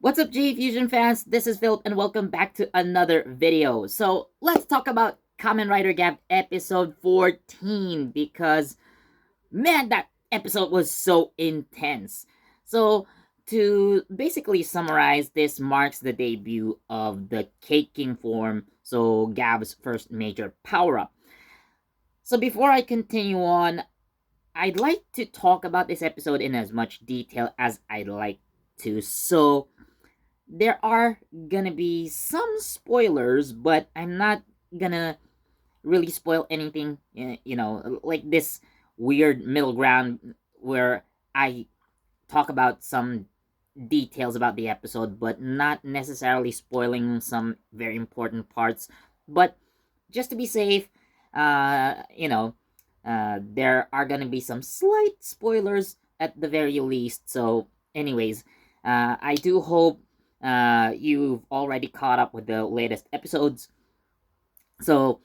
What's up, JEFusion fans? This is Phil, and welcome back to another video. So, let's talk about Kamen Rider Gavv episode 14 because, man, that episode was so intense. So, to basically summarize, this marks the debut of the Caking form, so Gav's first major power up. So, before I continue on, I'd like to talk about this episode in as much detail as I'd like to. So, there are gonna be some spoilers, but I'm not gonna really spoil anything, like this weird middle ground where I talk about some details about the episode, but not necessarily spoiling some very important parts. But just to be safe, there are gonna be some slight spoilers at the very least. So, anyways, I do hope you've already caught up with the latest episodes. So,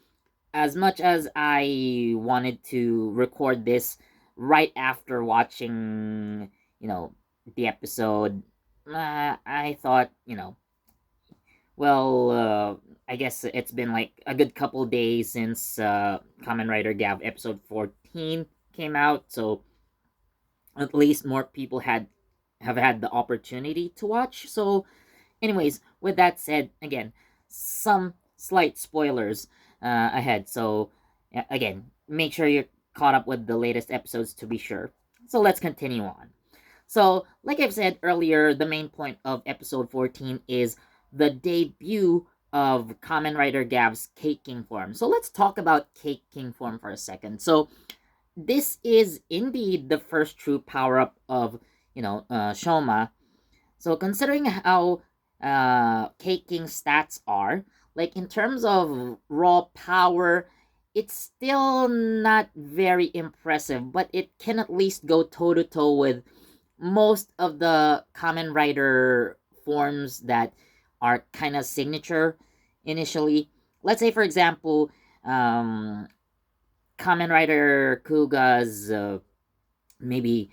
as much as I wanted to record this right after watching, the episode, I thought, well, I guess it's been like a good couple days since Kamen Rider Gavv episode 14 came out, so at least more people have had the opportunity to watch. So, anyways, with that said, again, some slight spoilers ahead. So, again, make sure you're caught up with the latest episodes to be sure. So, let's continue on. So, like I've said earlier, the main point of episode 14 is the debut of Kamen Rider Gav's Caking form. So, let's talk about Caking form for a second. So, this is indeed the first true power up of, Shoma. So, considering how Caking stats are, like in terms of raw power, it's still not very impressive, but it can at least go toe to toe with most of the Kamen Rider forms that are kind of signature initially. Let's say, for example, Kamen Rider Kuga's maybe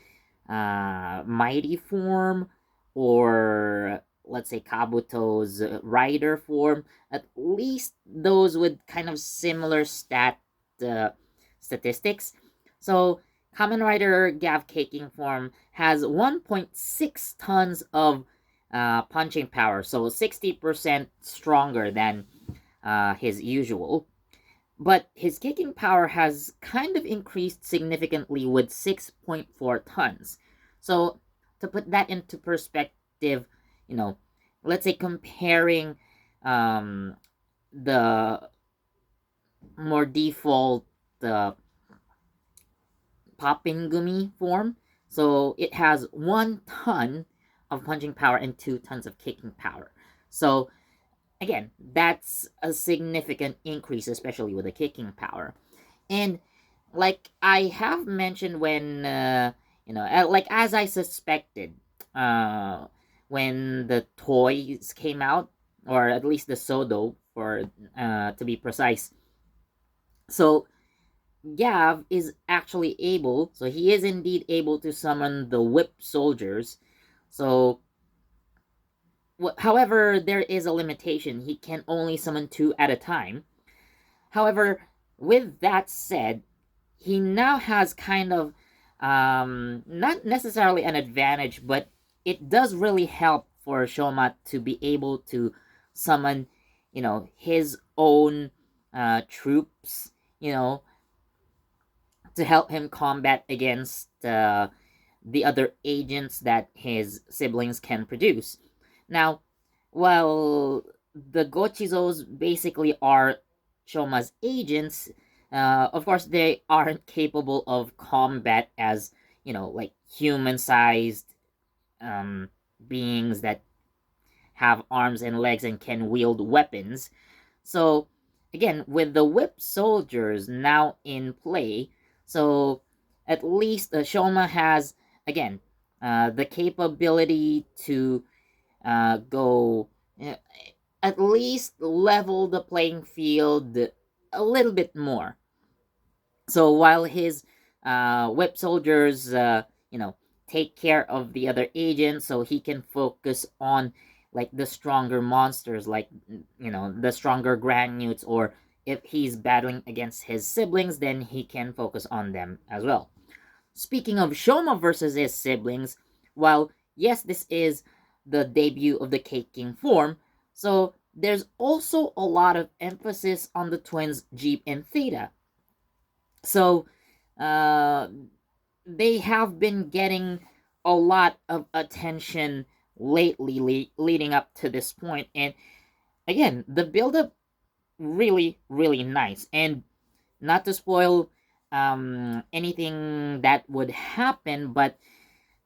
mighty form, or let's say Kabuto's rider form. At least those with kind of similar uh, statistics. So Kamen Rider Gavv Caking form has 1.6 tons of punching power, so 60% stronger than his usual. But his kicking power has kind of increased significantly with 6.4 tons. So, to put that into perspective, you know, let's say comparing um, the more default uh, popping gumi form. So, it has 1 ton of punching power and 2 tons of kicking power. So, again, that's a significant increase, especially with the kicking power. And like I have mentioned when, like as I suspected, uh, when the toys came out, or at least the Sodo, for to be precise. So Gav is actually able, so he is indeed able to summon the whip soldiers. So however, there is a limitation. He can only summon two at a time. However, with that said, he now has kind of not necessarily an advantage, but it does really help for Shoma to be able to summon, his own troops, to help him combat against the other agents that his siblings can produce. Now, while the Gochizos basically are Shoma's agents, of course, they aren't capable of combat as, like human sized beings that have arms and legs and can wield weapons. So, again, with the whip soldiers now in play, so at least Shoma has, again, the capability to go at least level the playing field a little bit more. So while his whip soldiers, take care of the other agents so he can focus on like the stronger monsters, like the stronger Granutes, or if he's battling against his siblings, then he can focus on them as well. Speaking of Shoma versus his siblings, while yes, this is the debut of the Cake King form, so there's also a lot of emphasis on the twins Jeep and Theta. So uh, they have been getting a lot of attention lately, leading up to this point, and again, the build-up really, really nice. And not to spoil anything that would happen, but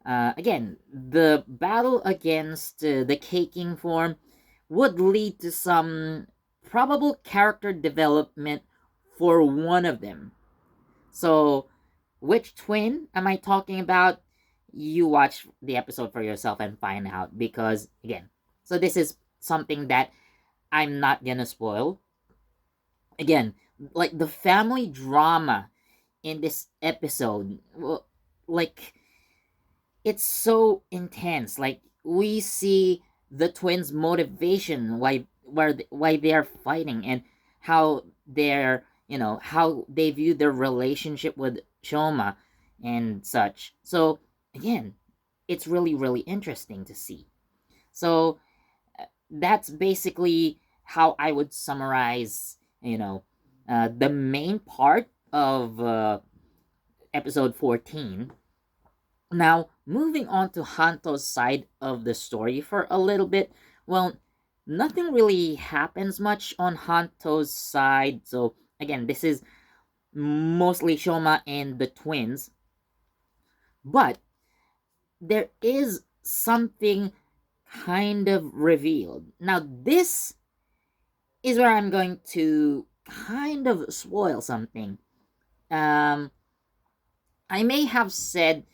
again, the battle against the Caking form would lead to some probable character development for one of them. So, which twin am I talking about? You watch the episode for yourself and find out, because, again, so this is something that I'm not gonna spoil. Again, like the family drama in this episode, well, like it's so intense. Like we see the twins' motivation, why they are fighting, and how how they view their relationship with Shoma and such. So again, it's really, really interesting to see. So that's basically how I would summarize the main part of episode 14. Now, moving on to Hanto's side of the story for a little bit, well, nothing really happens much on Hanto's side. So, again, this is mostly Shoma and the twins. But there is something kind of revealed. Now, this is where I'm going to kind of spoil something. I may have said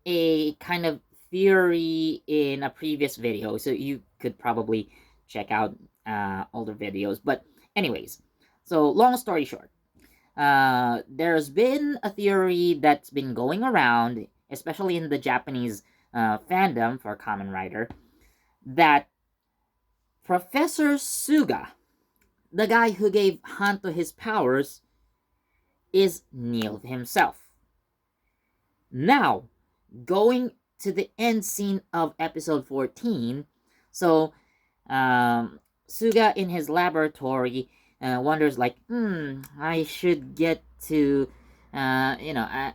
a kind of theory in a previous video, so you could probably check out older videos. But anyways, so long story short, there's been a theory that's been going around, especially in the Japanese fandom for Kamen Rider, that Professor Suga, the guy who gave Hanto his powers, is Neil himself. Now, going to the end scene of episode 14, so Suga in his laboratory wonders like, I should get to, I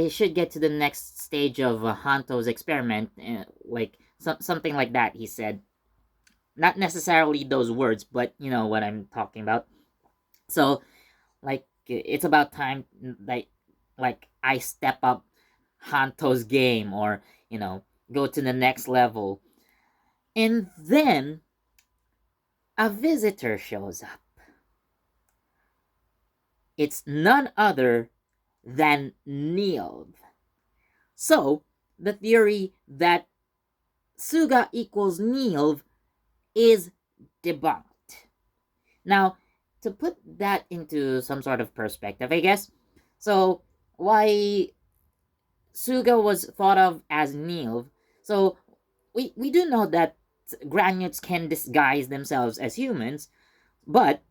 should get to the next stage of Hanto's experiment, like something like that. He said, not necessarily those words, but you know what I'm talking about. So, like, it's about time, like I step up Hanto's game, or go to the next level. And then a visitor shows up. It's none other than Neil. So the theory that Suga equals Neil is debunked. Now, to put that into some sort of perspective, I guess, so why Suga was thought of as Neil, so we do know that Granutes can disguise themselves as humans, but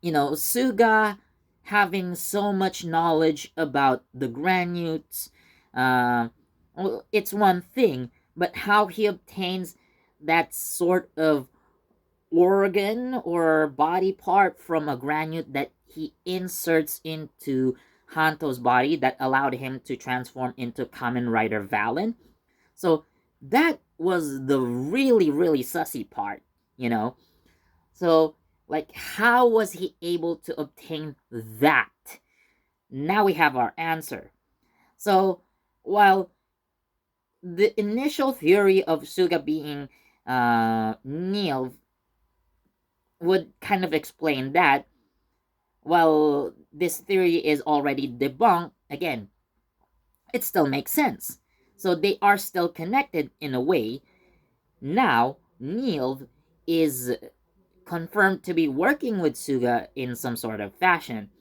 Suga having so much knowledge about the Granutes, well, it's one thing, but how he obtains that sort of organ or body part from a Granute that he inserts into Hanto's body that allowed him to transform into Kamen Rider Valen. So that was the really, really sussy part, So, like, how was he able to obtain that? Now we have our answer. So, while the initial theory of Suga being Neil would kind of explain that, well, this theory is already debunked, again, it still makes sense. So they are still connected in a way. Now, Neil is confirmed to be working with Suga in some sort of fashion.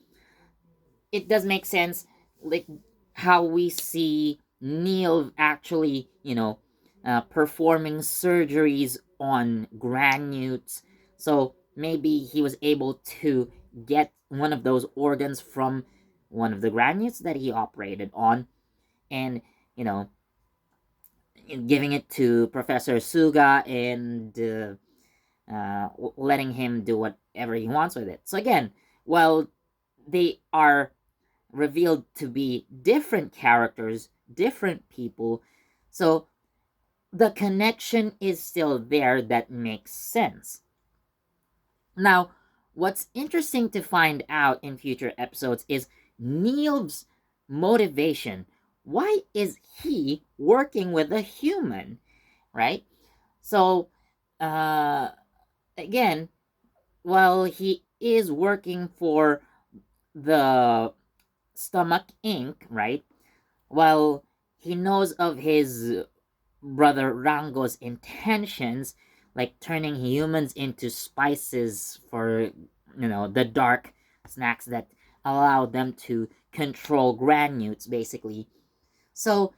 It does make sense, like how we see Neil actually, performing surgeries on Granutes. So maybe he was able to get one of those organs from one of the Granutes that he operated on, and, you know, giving it to Professor Suga, and letting him do whatever he wants with it. So again, while they are revealed to be different characters, different people, so the connection is still there that makes sense. Now, what's interesting to find out in future episodes is Neil's motivation. Why is he working with a human, right? So, uh, again, while he is working for the Stomach Inc., right? While he knows of his brother Rango's intentions, like turning humans into spices for, the dark snacks that allow them to control Granutes, basically. So,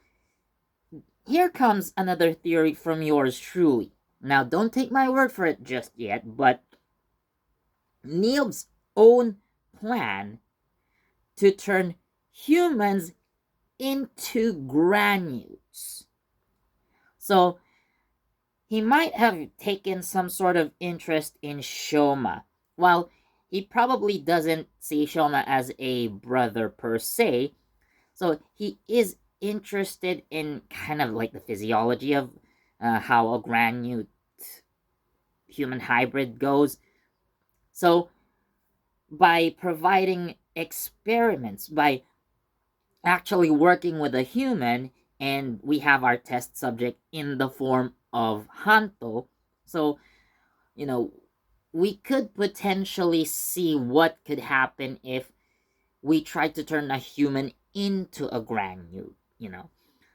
here comes another theory from yours truly. Now, don't take my word for it just yet, but Neil's own plan to turn humans into Granutes. So, he might have taken some sort of interest in Shoma. While he probably doesn't see Shoma as a brother per se, so he is interested in kind of like the physiology of how a Granute human hybrid goes. So, by providing experiments, by actually working with a human, and we have our test subject in the form of Hanto, so, you know, we could potentially see what could happen if we tried to turn a human into a Granute.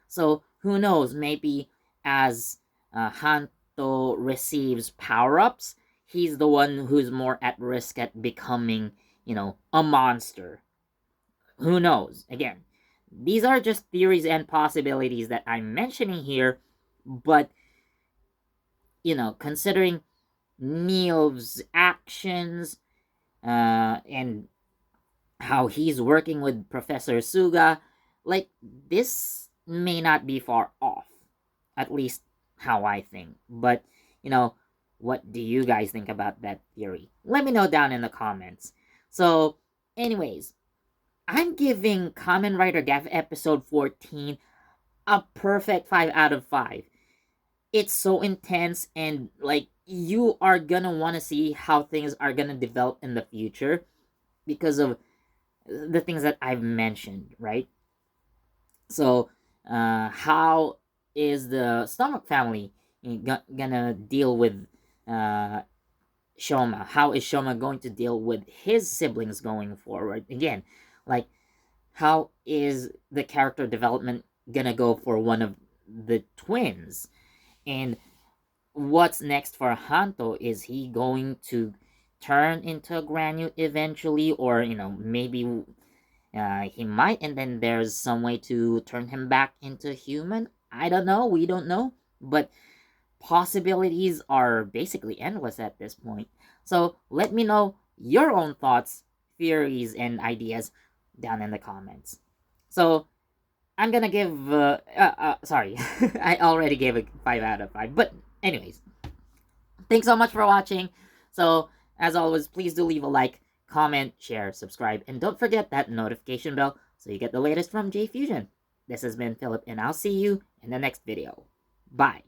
So, who knows, maybe as Hanto receives power ups, he's the one who's more at risk at becoming, a monster. Who knows? Again, these are just theories and possibilities that I'm mentioning here, but, considering Neil's actions, and how he's working with Professor Suga, like, this may not be far off. At least how I think. But, what do you guys think about that theory? Let me know down in the comments. So, anyways, I'm giving Kamen Rider Gavv episode 14 a perfect 5 out of 5. It's so intense, and like, you are gonna want to see how things are gonna develop in the future because of the things that I've mentioned, right? So, how is the Stomach family gonna deal with uh, Shoma? How is Shoma going to deal with his siblings going forward? Again, like, how is the character development gonna go for one of the twins? And what's next for Hanto? Is he going to turn into a Granute eventually, or maybe he might, and then there's some way to turn him back into human? I don't know. We don't know, but possibilities are basically endless at this point. So let me know your own thoughts, theories, and ideas down in the comments. So I'm gonna give. Sorry, I already gave a 5 out of 5. But anyways, thanks so much for watching. So as always, please do leave a like, comment, share, subscribe, and don't forget that notification bell so you get the latest from JEFusion. This has been Philip, and I'll see you in the next video. Bye.